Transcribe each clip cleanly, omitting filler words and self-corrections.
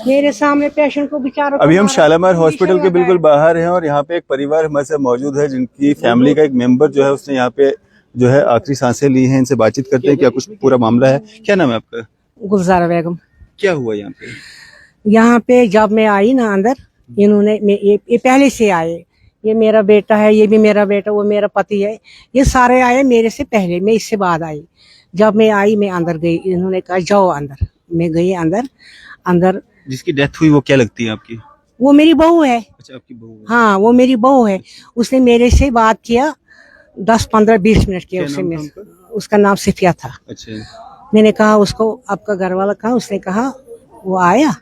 मेरे सामने पेशेंट को बेचारा अभी हम शालामार हॉस्पिटल के बिल्कुल बाहर हैं और यहाँ पे एक परिवार हमारे साथ मौजूद है जिनकी फैमिली का एक मेंबर जो है उसने यहाँ पे जो है आखिरी सांसें ली हैं। इनसे बातचीत करते हैं क्या कुछ पूरा मामला है। क्या नाम है आपका? गुलजार बेगम। क्या हुआ यहाँ पे? यहाँ पे जब मैं आई ना अंदर, इन्होंने ये पहले से आए, ये मेरा बेटा है, ये भी मेरा बेटा, वो मेरा पति है, ये सारे आए मेरे से पहले, मैं इससे बाद आई। जब मैं आई मैं अंदर गई, इन्होंने कहा जाओ अंदर, मैं गई अंदर। अंदर जिसकी डेथ हुई वो क्या लगती है आपकी? वो मेरी बहू है। अच्छा, आपकी बहू है। हाँ, वो मेरी बहू है। उसने मेरे से बात किया 10-15-20 मिनट किया उससे। उसका नाम सिफिया था। अच्छा, मैंने कहा उसको आपका घर वाला कहाँ? उसने कहा वो आया,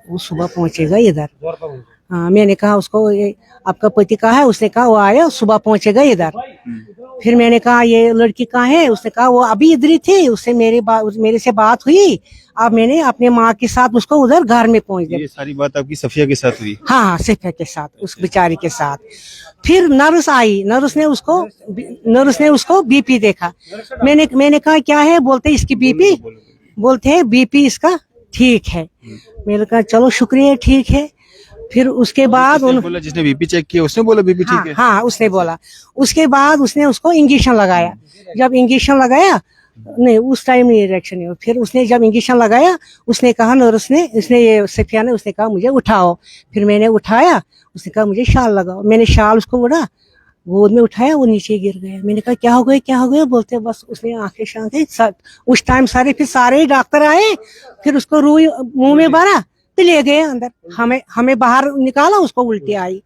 वो सुबह पहुंचेगा इधर। हाँ, मैंने कहा उसको ये आपका पति कहाँ है? उसने कहा वो आया सुबह पहुंचेगा इधर। फिर मैंने कहा ये लड़की कहाँ है? उसने कहा वो अभी इधर ही थी, उससे मेरे से बात हुई। अब मैंने अपने माँ के साथ उसको उधर घर में पहुंच गया। ये सारी बात आपकी सफिया के साथ हुई? हाँ, सिफिया के साथ, उस बेचारी के साथ। फिर नर्स आई, नर्स ने उसको बीपी देखा। मैंने कहा क्या है? बोलते इसकी बीपी, बोलते हैं बीपी इसका ठीक है। मैंने कहा चलो शुक्रिया, ठीक है। फिर उसके बाद बोला जिसने बीपी चेक किया उसने बोला बीपी ठीक है? हाँ, उसने बोला। उसके बाद उसने उसको इंजेक्शन लगाया। जब इंजेक्शन लगाया, नहीं उस टाइम नहीं रिएक्शन नहीं। फिर उसने जब इंजेक्शन लगाया, उसने कहा नर्स ने, इसने ये सफिया ने, उसने कहा मुझे उठाओ। फिर मैंने उठाया, उसने कहा मुझे शाल लगाओ। मैंने शाल उसको उड़ा, गोद में उठाया, वो नीचे गिर गया। मैंने कहा क्या हो गया, क्या हो गया? बोलते बस उसने आंखें शांत। उस टाइम सारे डॉक्टर आए, फिर उसको रुई मुंह में भरा तो ले गए अंदर। हमें बाहर निकाला, उसको उल्टी आई।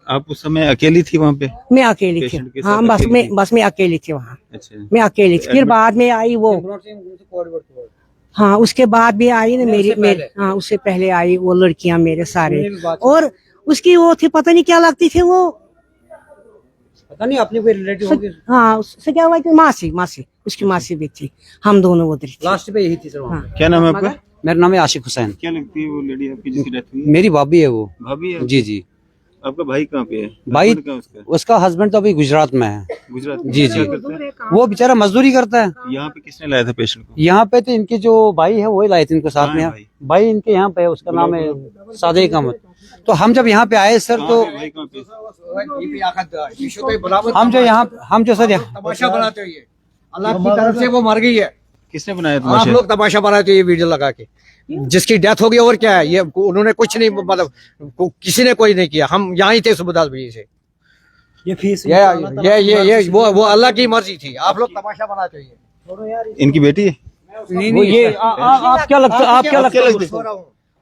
आप उस समय अकेली थी वहाँ पे? मैं अकेली थी। हाँ, बस मैं अकेली थी वहाँ। अच्छा, मैं अकेली थी। फिर बाद में आई वो। हाँ, उसके बाद भी आई ना मेरी हाँ, उससे पहले आई वो लड़कियां मेरे सारे। और उसकी वो थी, पता नहीं क्या लगती थी वो, पता नहीं अपनी कोई रिलेटिव होगी। हाँ, उससे क्या हुआ कि मासी उसकी मासी भी थी। हम दोनों उधर थे। लास्ट पे यही थी सर। हाँ। क्या नाम है आपका? मेरा नाम है आशिक हुसैन। क्या लगती है वो लेडी आपकी जिसकी डेथ हुई? मेरी भाभी है वो। भाभी है? जी जी। आपका भाई कहाँ पे है? भाई हस्बैंड कहाँ है उसका? उसका हस्बैंड तो अभी गुजरात में है। गुजरात में? जी क्या जी। करता है? वो बेचारा मजदूरी करता है। यहाँ पे किसने लाया था पेशेंट को? यहाँ पे तो इनके जो भाई है वही लाए थे इनको साथ में। हाँ, भाई इनके यहाँ पे है, उसका नाम है सादिक अहमद। तो हम जब यहाँ पे आए सर तो भाई कहाँ पे? हम जो सर तमाशा बनाते हुए अल्लाह की तरफ से वो मर गई है। किसने बनाया आप तमाशा? लोग तमाशा बनाते हो ये वीडियो लगा के। जिसकी डेथ हो गई और क्या है? ये उन्होंने कुछ नहीं, मतलब किसी ने कोई नहीं किया। हम यहाँ ही थे सुबह 10 बजे से। ये फीस ये वो अल्लाह की मर्जी थी। आप लोग तमाशा बनाते हो। इनकी बेटी है? ये आप क्या लगता है? आप क्या लगता है?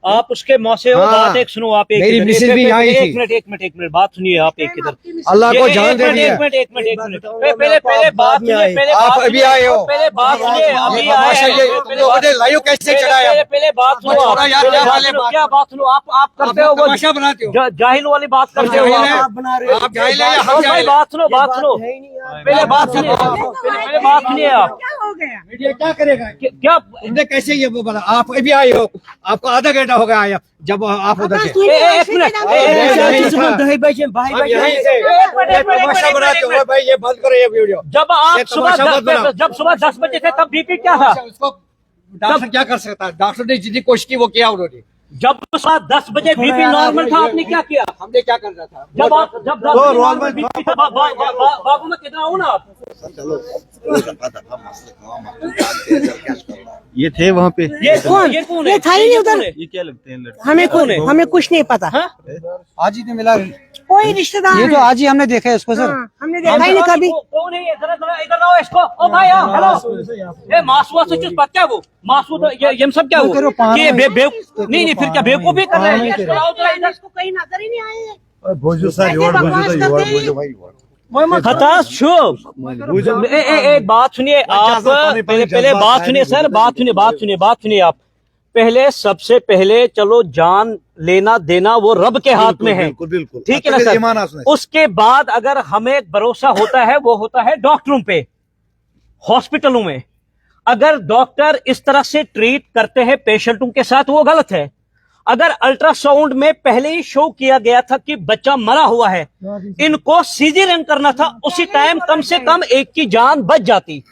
आप उसके मौसे हो। हाँ, बात एक सुनो आप। मेरी मिसेज भी यहाँ ही थी। एक मिनट बात सुनिए आप एक इधर। अल्लाह को जान दे दिया। एक मिनट पहले बात सुनिए। आप अभी आए हो। पहले बात सुनिए। अभी तमाशा ये तुम लोगों ने लाइव कैसे चढ़ाया? पहले बात सुनो आप। छोड़ो यार, क्या बात सुनो आप करते हो वो तमाशा बनाते हो। जाहिल वाली बात करते हो आप जाहिल हैं या हम जाहिल हैं? बात सुनो पहले बात सुनिए। पहले बात सुनिए आप। मीडिया क्या करेगा? क्या तुमने कैसे ये वो बना? आप अभी आए हो, आपको आधा घंटा हो गया आया जब आप उधर थे। एक मिनट तमाशा बनाते हो भाई, ये बंद करो ये वीडियो। जब सुबह 10 बजे थे तब बीपी क्या था? उसको डॉक्टर क्या कर सकता है? डॉक्टर ने जितनी कोशिश की वो किया उन्होंने। जब सुबह 10 बजे बीपी नॉर्मल था आपने क्या किया? हमने क्या कर रहा था? जब 10 बजे नॉर्मल बीपी था बाबू में कितना हूँ ना आप? ये थे वहाँ पे? ये कौन है? ये था ही नहीं उधर। ये क्या लगते हैं लड़के? हमें कुछ नहीं पता। आज ही तो मिला। कोई रिश्तेदार ये तो आज ही हमने देखा है इसको सर। हाँ, हमने देखा ही नहीं कभी। कौन है ये? जरा इधर लाओ इसको। ओ भाई हेलो। ये मासूआ से चुस बात क्या वो? मासू तो ये सब क्या वो? ये नहीं फिर क्या बेवकूफी कर रहे हैं? इसको कहीं नजर ही नहीं आए हैं। एक बात सुनिए आप। पहले बात सुनिए सर। बात सुनिए आप। पहले सबसे पहले चलो जान लेना देना वो रब के हाथ में है। बिल्कुल ठीक है ना सर? उसके बाद अगर हमें भरोसा होता है वो होता है डॉक्टरों पे, हॉस्पिटलों में। अगर डॉक्टर इस तरह से ट्रीट करते हैं पेशेंटों के साथ वो गलत है। अगर अल्ट्रासाउंड में पहले ही शो किया गया था कि बच्चा मरा हुआ है, इनको सीजरियन करना था, उसी टाइम कम से कम एक की जान बच जाती।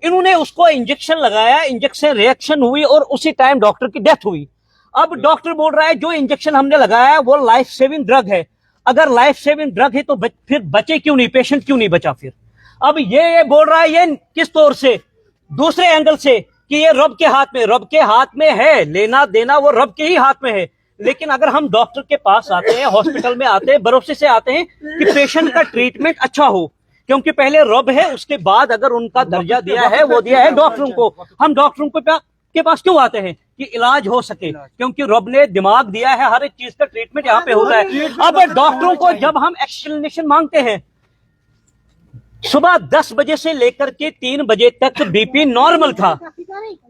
इन्होंने उसको इंजेक्शन लगाया, इंजेक्शन रिएक्शन हुई और उसी टाइम डॉक्टर की डेथ हुई। अब डॉक्टर बोल रहा है जो इंजेक्शन हमने लगाया है वो लाइफ सेविंग ड्रग है। अगर लाइफ सेविंग ड्रग है तो फिर बचे क्यों नहीं, पेशेंट क्यों नहीं बचा फिर? अब ये बोल रहा है, ये किस तौर से, दूसरे एंगल से, कि ये रब के हाथ में, रब के हाथ में है, लेना देना वो रब के ही हाथ में है। लेकिन अगर हम डॉक्टर के पास आते हैं, हॉस्पिटल में आते हैं, भरोसे से आते हैं कि पेशेंट का ट्रीटमेंट अच्छा हो, क्योंकि पहले रब है, उसके बाद अगर उनका दर्जा दिया है वो दिया है डॉक्टरों को। हम डॉक्टरों के पास क्यों आते हैं? कि इलाज हो सके, क्योंकि रब ने दिमाग दिया है, हर एक चीज का ट्रीटमेंट यहाँ पे होता है। अब डॉक्टरों को जब हम एक्सप्लेनेशन मांगते हैं, सुबह 10 बजे से लेकर के 3 बजे तक बीपी नॉर्मल था,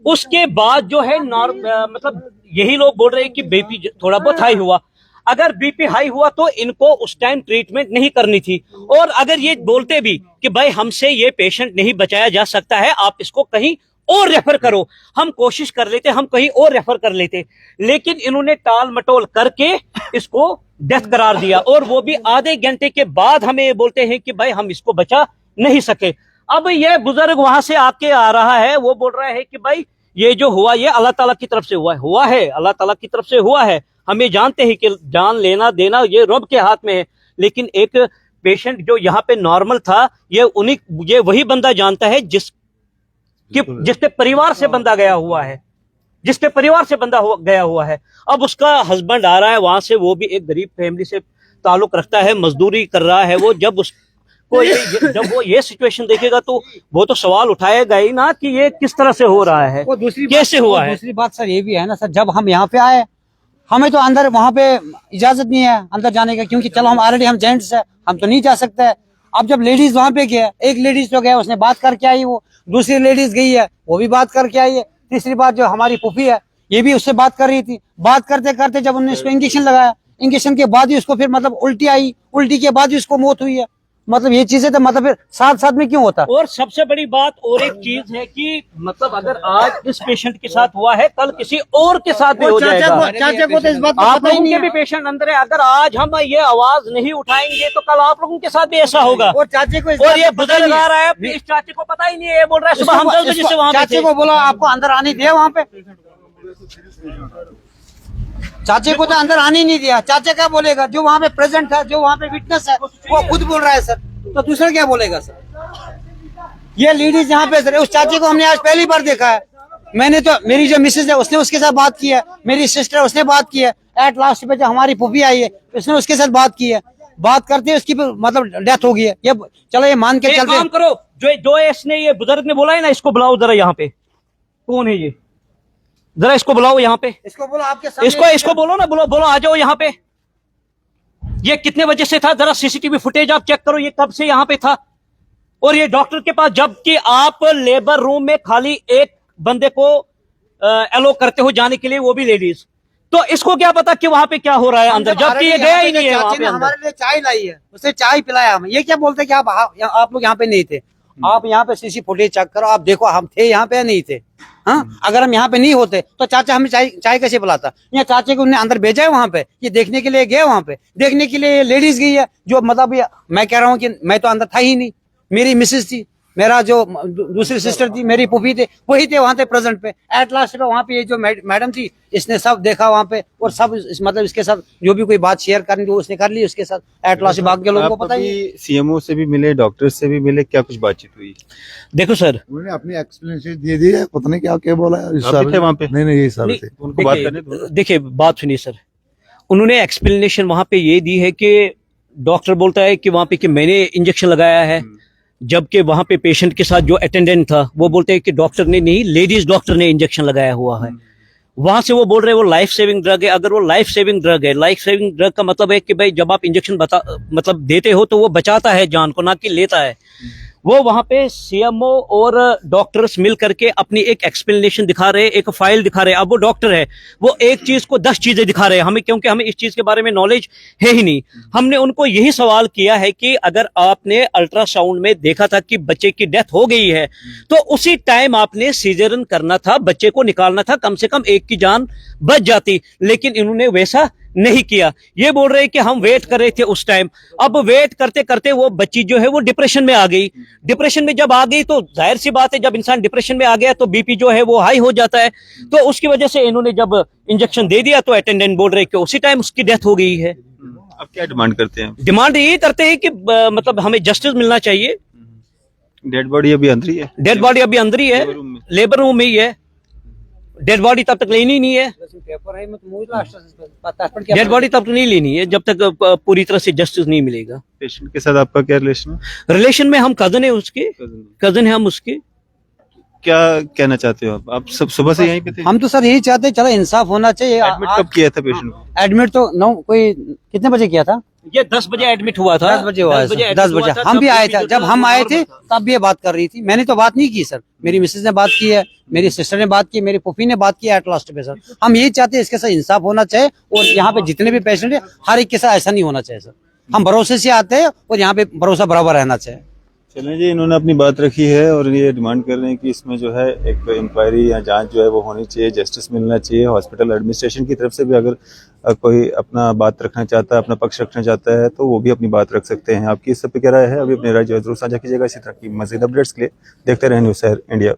उसके बाद जो है मतलब यही लोग बोल रहे हैं कि बीपी थोड़ा बहुत हाई हुआ। अगर बीपी हाई हुआ तो इनको उस टाइम ट्रीटमेंट नहीं करनी थी। और अगर ये बोलते भी कि भाई हमसे ये पेशेंट नहीं बचाया जा सकता है, आप इसको कहीं और रेफर करो, हम कोशिश कर लेते, हम कहीं और रेफर कर लेते, लेकिन इन्होंने टाल मटोल करके इसको डेथ करार दिया। और वो भी आधे घंटे के बाद हमें ये बोलते हैं कि भाई हम इसको बचा नहीं सके। अब ये बुजुर्ग वहां से आके आ रहा है, वो बोल रहा है कि भाई ये जो हुआ ये अल्लाह ताला की तरफ से हुआ है, अल्लाह ताला की तरफ से हुआ है। हम ये जानते हैं कि जान लेना देना ये रब के हाथ में है, लेकिन एक पेशेंट जो यहाँ पे नॉर्मल था, ये वही बंदा जानता है जिसके परिवार से बंदा गया हुआ है, जिसके परिवार से बंदा गया हुआ है। अब उसका हस्बैंड आ रहा है वहां से, वो भी एक गरीब फैमिली से ताल्लुक रखता है, मजदूरी कर रहा है वो। जब जब वो ये सिचुएशन देखेगा तो वो तो सवाल उठाएगा ही ना कि ये किस तरह से हो रहा है, कैसे हुआ है। दूसरी बात सर ये भी है ना सर, जब हम यहाँ पे आए, हमें तो अंदर वहाँ पे इजाजत नहीं है अंदर जाने का, क्योंकि चलो हम ऑलरेडी हम जेंट्स है, हम तो नहीं जा सकते। अब जब लेडीज वहाँ पे गया, एक लेडीज तो गया, उसने बात करके आई, वो दूसरी लेडीज गई है, वो भी बात करके आई है। तीसरी बात जो हमारी फूफी है, ये भी उससे बात कर रही थी। बात करते करते जब उन्होंने इसको इंजेक्शन लगाया, इंजेक्शन के बाद ही उसको फिर मतलब उल्टी आई, उल्टी के बाद ही उसको मौत हुई है। मतलब ये चीजें तो मतलब फिर साथ साथ में क्यों होता? और सबसे बड़ी बात और एक चीज है कि मतलब अगर आज इस पेशेंट के साथ हुआ है, कल किसी और के साथ भी हो जाएगा। चाचा को तो इस बात आप लोगों के भी पेशेंट अंदर है, अगर आज हम ये आवाज नहीं उठाएंगे तो कल आप लोगों के साथ भी ऐसा होगा। और चाचे को और ये बुजुर्ग आ रहा है, इस चाचे को पता ही नहीं है, ये बोल रहा है सुबह हम 10 बजे से वहाँ पे चाचे थे। को बोला आपको अंदर आने दिया वहाँ पे? चाचे को तो अंदर आने ही नहीं दिया। चाचा क्या बोलेगा? जो वहाँ पे प्रेजेंट है, जो वहाँ पे विटनेस है, वो खुद बोल रहा है सर, तो दूसरा क्या बोलेगा सर? ये लेडीज यहाँ पे सर, उस चाचे को हमने आज पहली बार देखा है। मैंने तो, मेरी जो मिसेज है उसने उसके साथ बात की है, मेरी सिस्टर उसने बात की है, एट लास्ट पे जो हमारी फूफी आई है उसने उसके साथ बात की है। बात करते उसकी मतलब डेथ हो गई है। ये चलो ये मान के चलते, काम करो, जो इसने ये बुजुर्ग ने बोला है ना, इसको बुलाओ जरा यहाँ पे। कौन है ये? जरा इसको बुलाओ यहाँ पे, इसको बोलो आपके सामने, इसको बोलो ना, बोलो आ जाओ यहाँ पे। ये कितने बजे से था? जरा सीसीटीवी फुटेज आप चेक करो, ये कब से यहाँ पे था। और ये डॉक्टर के पास, जबकि आप लेबर रूम में खाली एक बंदे को एलो करते हो जाने के लिए, वो भी लेडीज। तो इसको क्या पता कि वहां पे क्या हो रहा है अंदर, जबकि ये गया ही नहीं है वहां पे। हमारे लिए चाय लाई है, उसने चाय पिलाया हमें। ये क्या बोलते कि आप लोग यहाँ पे नहीं थे? आप यहाँ पे सीसी फुटेज चेक करो, आप देखो हम थे यहाँ पे या नहीं थे। हाँ, अगर हम यहाँ पे नहीं होते तो चाचा हमें चाय कैसे पिलाता? या चाचे को उन्होंने अंदर भेजा है वहाँ पे, ये देखने के लिए गए, वहाँ पे देखने के लिए लेडीज गई है। जो मतलब मैं कह रहा हूँ कि मैं तो अंदर था ही नहीं, मेरी मिसेज थी, मेरा जो दूसरी सिस्टर थी, मेरी पुफी थे, वही थे वहाँ पे प्रेजेंट पे। एट लास्ट पे वहाँ पे ये जो मैडम थी, इसने सब देखा वहाँ पे, और सब मतलब इसके साथ जो भी कोई बात शेयर करनी थी उसने कर ली उसके साथ। एट लास्ट बाकी के लोगों को पता ही। सीएमओ से भी मिले, डॉक्टर से भी मिले, क्या कुछ बातचीत हुई? देखो सर, उन्होंने अपनी एक्सप्लेनेशन दे दी है, पता नहीं क्या बोला है। आप भी थे वहाँ पे? नहीं यही सारे थे। उनको बात करने दो। देखिए बात सुनिए सर, उन्होंने एक्सप्लेनेशन वहां पे ये दी है कि डॉक्टर बोलता है कि वहां पे कि मैंने इंजेक्शन लगाया है, जबकि वहां पे पेशेंट के साथ जो अटेंडेंट था वो बोलते हैं कि डॉक्टर ने नहीं, लेडीज डॉक्टर ने इंजेक्शन लगाया हुआ है। वहां से वो बोल रहे हैं वो लाइफ सेविंग ड्रग है। अगर वो लाइफ सेविंग ड्रग है, लाइफ सेविंग ड्रग का मतलब है कि भाई जब आप इंजेक्शन मतलब देते हो तो वो बचाता है जान को, ना कि लेता है। वो वहां पे सीएमओ और डॉक्टर्स मिल करके अपनी एक एक्सप्लेनेशन दिखा रहे, एक फाइल दिखा रहे। अब वो डॉक्टर है, वो एक चीज को 10 चीजें दिखा रहे हैं हमें, क्योंकि हमें इस चीज के बारे में नॉलेज है ही नहीं। हमने उनको यही सवाल किया है कि अगर आपने अल्ट्रासाउंड में देखा था कि बच्चे की डेथ हो गई है, तो उसी टाइम आपने सीजरन करना था, बच्चे को निकालना था, कम से कम एक की जान बच जाती। लेकिन इन्होंने वैसा नहीं किया। ये बोल रहे हैं कि हम वेट कर रहे थे उस टाइम। अब वेट करते करते वो बच्ची जो है वो डिप्रेशन में आ गई। डिप्रेशन में जब आ गई तो जाहिर सी बात है, जब इंसान डिप्रेशन में आ गया तो बीपी जो है वो हाई हो जाता है। तो उसकी वजह से इन्होंने जब इंजेक्शन दे दिया तो अटेंडेंट बोल रहे कि उसी टाइम उसकी डेथ हो गई है। अब क्या डिमांड करते हैं? डिमांड यही करते हैं कि मतलब हमें जस्टिस मिलना चाहिए। डेड बॉडी अभी अंदर ही है? डेड बॉडी अभी अंदर ही है, लेबर रूम में। लेबर रूम में ही है। डेड बॉडी तब तक लेनी नहीं है, डेड बॉडी तब तक नहीं लेनी है जब तक पूरी तरह से जस्टिस नहीं मिलेगा। पेशेंट के साथ आपका क्या रिलेशन है? रिलेशन में हम कजन है उसके, कजन है हम उसके। क्या कहना चाहते हो आप सब सुबह से यहीं पे थे? हम तो सर यही चाहते हैं, चलो इंसाफ होना चाहिए। एडमिट कब किया था पेशेंट को? एडमिट तो 9 कोई कितने बजे किया था? ये 10 बजे एडमिट हुआ था। 10 बजे हुआ है सर, 10 admit हुआ बजे था, हम तब भी आए बीपी थे। जो जब था हम वो आए नॉर्मल थे था। तब ये बात कर रही थी। मैंने तो बात नहीं की सर, मेरी मिसेज ने बात की है, मेरी सिस्टर ने बात की, मेरी पुफी ने बात की एट लास्ट पे सर। हम यही चाहते हैं इसके साथ इंसाफ होना चाहिए और यहाँ पे जितने भी पेशेंट है हर एक के साथ ऐसा नहीं होना चाहिए सर। हम भरोसे से आते हैं और यहाँ पे भरोसा बराबर रहना चाहिए। चलें जी, इन्होंने अपनी बात रखी है और ये डिमांड कर रहे हैं कि इसमें जो है एक इंक्वायरी या जांच जो है वो होनी चाहिए, जस्टिस मिलना चाहिए। हॉस्पिटल एडमिनिस्ट्रेशन की तरफ से भी अगर कोई अपना बात रखना चाहता है, अपना पक्ष रखना चाहता है तो वो भी अपनी बात रख सकते हैं। आपकी इस सब पे क्या राय है? अभी अपनी राय जो है जरूर साझा कीजिएगा। इसी तरह की मज़ीद अपडेट्स के लिए देखते रहें न्यूज़ शहर इंडिया।